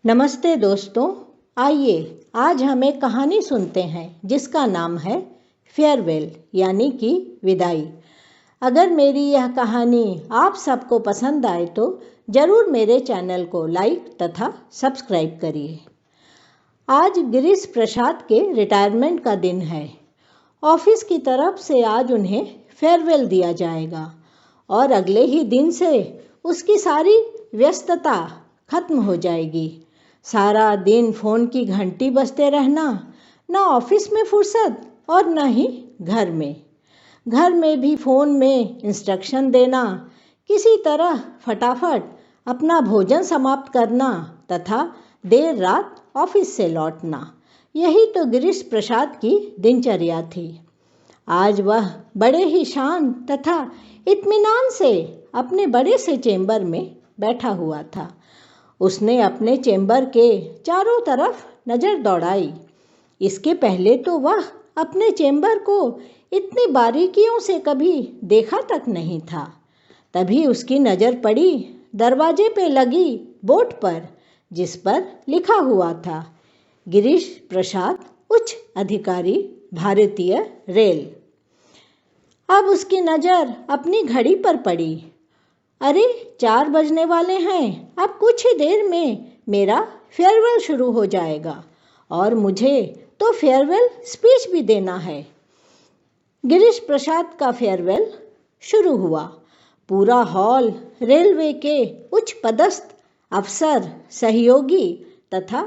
नमस्ते दोस्तों, आइए आज हम एक कहानी सुनते हैं जिसका नाम है फेयरवेल यानी कि विदाई। अगर मेरी यह कहानी आप सबको पसंद आए तो ज़रूर मेरे चैनल को लाइक तथा सब्सक्राइब करिए। आज गिरीश प्रसाद के रिटायरमेंट का दिन है। ऑफिस की तरफ से आज उन्हें फेयरवेल दिया जाएगा और अगले ही दिन से उसकी सारी व्यस्तता खत्म हो जाएगी। सारा दिन फ़ोन की घंटी बजते रहना, न ऑफिस में फुर्सत और न ही घर में भी फ़ोन में इंस्ट्रक्शन देना, किसी तरह फटाफट अपना भोजन समाप्त करना तथा देर रात ऑफिस से लौटना, यही तो गिरीश प्रसाद की दिनचर्या थी। आज वह बड़े ही शांत तथा इत्मीनान से अपने बड़े से चेंबर में बैठा हुआ था। उसने अपने चेंबर के चारों तरफ नज़र दौड़ाई। इसके पहले तो वह अपने चेंबर को इतनी बारीकियों से कभी देखा तक नहीं था। तभी उसकी नज़र पड़ी दरवाजे पे लगी बोर्ड पर, जिस पर लिखा हुआ था गिरीश प्रसाद, उच्च अधिकारी, भारतीय रेल। अब उसकी नज़र अपनी घड़ी पर पड़ी। अरे 4 बजने वाले हैं, अब कुछ ही देर में मेरा फेयरवेल शुरू हो जाएगा और मुझे तो फेयरवेल स्पीच भी देना है। गिरीश प्रसाद का फेयरवेल शुरू हुआ। पूरा हॉल रेलवे के उच्च पदस्थ अफसर, सहयोगी तथा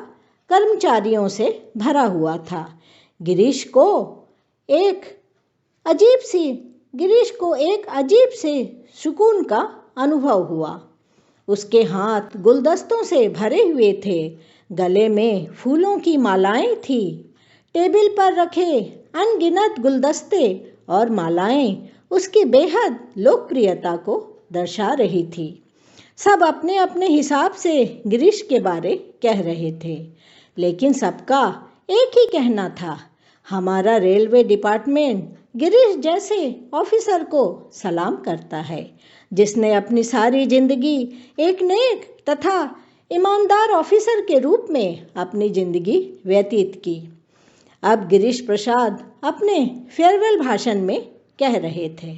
कर्मचारियों से भरा हुआ था। गिरीश को एक अजीब से सुकून का अनुभव हुआ। उसके हाथ गुलदस्तों से भरे हुए थे, गले में फूलों की मालाएं थी। टेबल पर रखे अनगिनत गुलदस्ते और मालाएं उसकी बेहद लोकप्रियता को दर्शा रही थी। सब अपने अपने हिसाब से गिरीश के बारे कह रहे थे, लेकिन सबका एक ही कहना था, हमारा रेलवे डिपार्टमेंट गिरीश जैसे ऑफिसर को सलाम करता है, जिसने अपनी सारी जिंदगी एक नेक तथा ईमानदार ऑफिसर के रूप में अपनी जिंदगी व्यतीत की। अब गिरीश प्रसाद अपने फेयरवेल भाषण में कह रहे थे।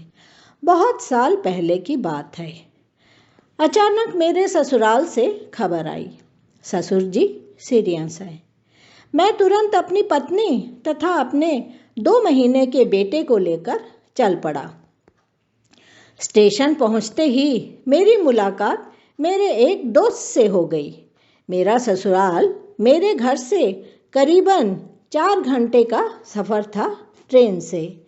बहुत साल पहले की बात है। अचानक मेरे ससुराल से खबर आई, ससुर जी सीरियस हैं। मैं तुरंत अपनी पत्नी तथा अपने 2 महीने के बेटे को लेकर चल पड़ा। स्टेशन पहुंचते ही मेरी मुलाकात मेरे एक दोस्त से हो गई। मेरा ससुराल मेरे घर से करीबन 4 घंटे का सफ़र था ट्रेन से।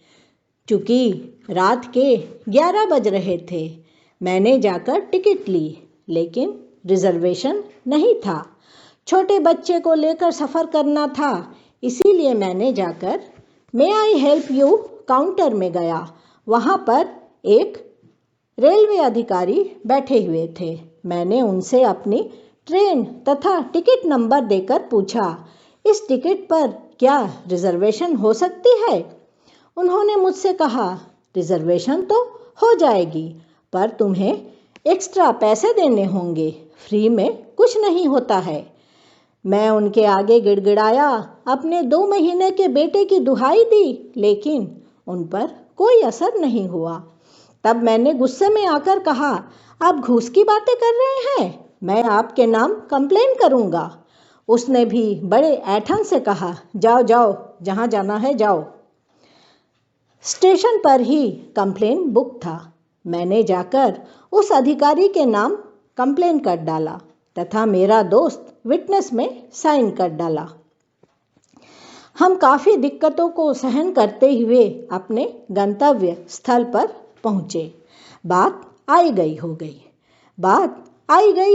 चूँकि रात के 11 बज रहे थे, मैंने जाकर टिकट ली, लेकिन रिजर्वेशन नहीं था। छोटे बच्चे को लेकर सफ़र करना था, इसीलिए मैंने जाकर मे आई हेल्प यू काउंटर में गया। वहाँ पर एक रेलवे अधिकारी बैठे हुए थे। मैंने उनसे अपनी ट्रेन तथा टिकट नंबर देकर पूछा, इस टिकट पर क्या रिजर्वेशन हो सकती है? उन्होंने मुझसे कहा, रिजर्वेशन तो हो जाएगी, पर तुम्हें एक्स्ट्रा पैसे देने होंगे, फ्री में कुछ नहीं होता है। मैं उनके आगे गिड़गिड़ाया, अपने 2 महीने के बेटे की दुहाई दी, लेकिन उन पर कोई असर नहीं हुआ। तब मैंने गुस्से में आकर कहा, आप घूस की बातें कर रहे हैं, मैं आपके नाम कंप्लेन करूँगा। उसने भी बड़े ऐंठन से कहा, जाओ जाओ, जहाँ जाना है जाओ। स्टेशन पर ही कंप्लेन बुक था। मैंने जाकर उस अधिकारी के नाम कंप्लेन कर डाला तथा मेरा दोस्त विटनेस में साइन कर डाला। हम काफ़ी दिक्कतों को सहन करते हुए अपने गंतव्य स्थल पर पहुँचे। बात आई गई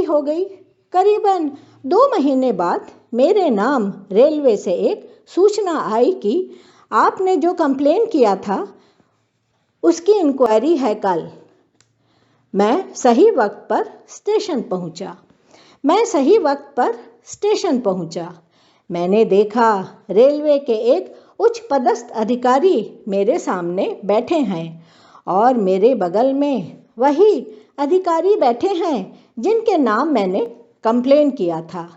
हो गई। करीबन 2 महीने बाद मेरे नाम रेलवे से एक सूचना आई कि आपने जो कंप्लेन किया था उसकी इंक्वायरी है कल। मैं सही वक्त पर स्टेशन पहुंचा। मैंने देखा रेलवे के एक उच्च पदस्थ अधिकारी मेरे सामने बैठे हैं और मेरे बगल में वही अधिकारी बैठे हैं जिनके नाम मैंने कंप्लेन किया था।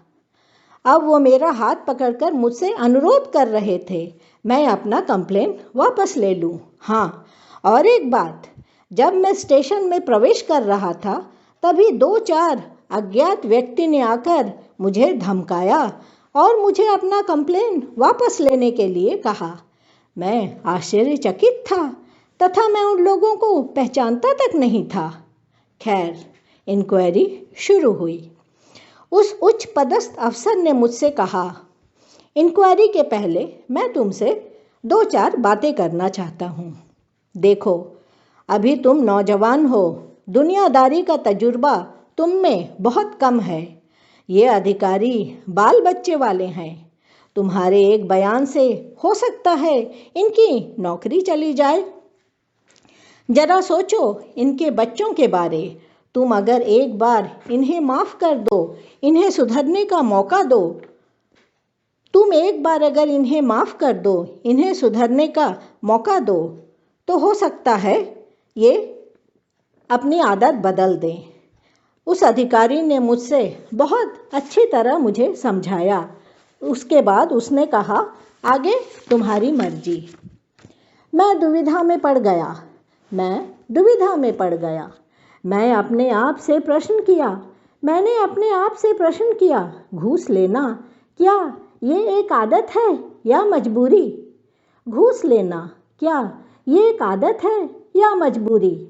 अब वो मेरा हाथ पकड़कर मुझसे अनुरोध कर रहे थे मैं अपना कंप्लेन वापस ले लूं। हाँ, और एक बात, जब मैं स्टेशन में प्रवेश कर रहा था तभी 2-4 अज्ञात व्यक्ति ने आकर मुझे धमकाया और मुझे अपना कंप्लेन वापस लेने के लिए कहा। मैं आश्चर्यचकित था तथा मैं उन लोगों को पहचानता तक नहीं था। खैर, इंक्वायरी शुरू हुई। उस उच्च पदस्थ अफसर ने मुझसे कहा, इंक्वायरी के पहले मैं तुमसे 2-4 बातें करना चाहता हूँ। देखो, अभी तुम नौजवान हो, दुनियादारी का तजुर्बा तुम में बहुत कम है। ये अधिकारी बाल बच्चे वाले हैं। तुम्हारे एक बयान से हो सकता है इनकी नौकरी चली जाए। जरा सोचो इनके बच्चों के बारे। तुम अगर एक बार इन्हें माफ़ कर दो, इन्हें सुधरने का मौका दो, तुम एक बार अगर इन्हें माफ़ कर दो, इन्हें सुधरने का मौका दो, तो हो सकता है ये अपनी आदत बदल दें। उस अधिकारी ने मुझसे बहुत अच्छी तरह मुझे समझाया। उसके बाद उसने कहा, आगे तुम्हारी मर्जी। मैं दुविधा में पड़ गया। मैंने अपने आप से प्रश्न किया, घूस लेना क्या ये एक आदत है या मजबूरी? घूस लेना क्या ये एक आदत है या मजबूरी?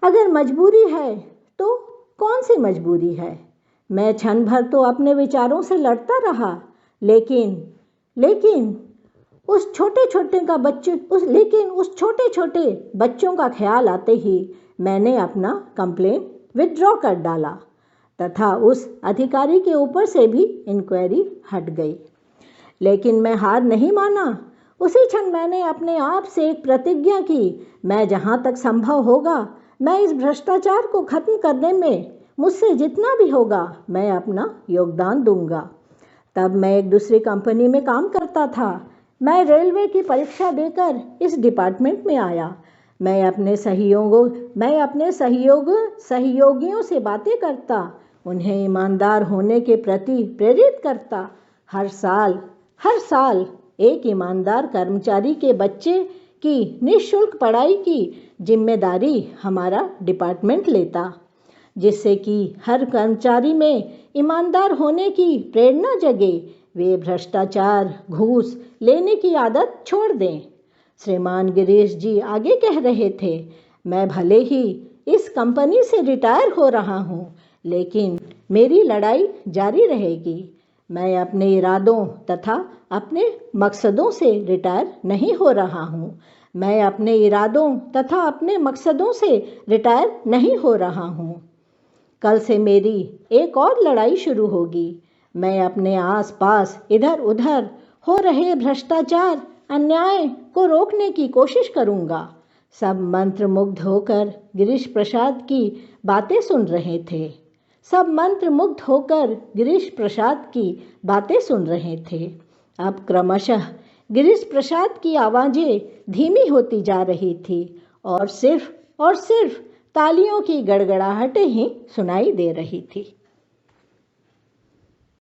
अगर मजबूरी है तो कौन सी मजबूरी है? मैं क्षण भर तो अपने विचारों से लड़ता रहा, लेकिन उस छोटे छोटे बच्चों का ख्याल आते ही मैंने अपना कंप्लेन विथड्रॉ कर डाला तथा उस अधिकारी के ऊपर से भी इंक्वायरी हट गई। लेकिन मैं हार नहीं माना। उसी क्षण मैंने अपने आप से एक प्रतिज्ञा की, मैं जहाँ तक संभव होगा मैं इस भ्रष्टाचार को खत्म करने में मुझसे जितना भी होगा मैं अपना योगदान दूंगा। तब मैं एक दूसरी कंपनी में काम करता था। मैं रेलवे की परीक्षा देकर इस डिपार्टमेंट में आया। मैं अपने सहयोगियों से बातें करता, उन्हें ईमानदार होने के प्रति प्रेरित करता। हर साल एक ईमानदार कर्मचारी के बच्चे की निःशुल्क पढ़ाई की जिम्मेदारी हमारा डिपार्टमेंट लेता, जिससे कि हर कर्मचारी में ईमानदार होने की प्रेरणा जगे, वे भ्रष्टाचार, घूस लेने की आदत छोड़ दें। श्रीमान गिरीश जी आगे कह रहे थे, मैं भले ही इस कंपनी से रिटायर हो रहा हूँ, लेकिन मेरी लड़ाई जारी रहेगी। मैं अपने इरादों तथा अपने मकसदों से रिटायर नहीं हो रहा हूँ। कल से मेरी एक और लड़ाई शुरू होगी। मैं अपने आसपास इधर उधर हो रहे भ्रष्टाचार, अन्याय को रोकने की कोशिश करूंगा। सब मंत्रमुग्ध होकर गिरीश प्रसाद की बातें सुन रहे थे। अब क्रमशः गिरीश प्रसाद की आवाज़ें धीमी होती जा रही थी और सिर्फ तालियों की गड़गड़ाहटें ही सुनाई दे रही थी।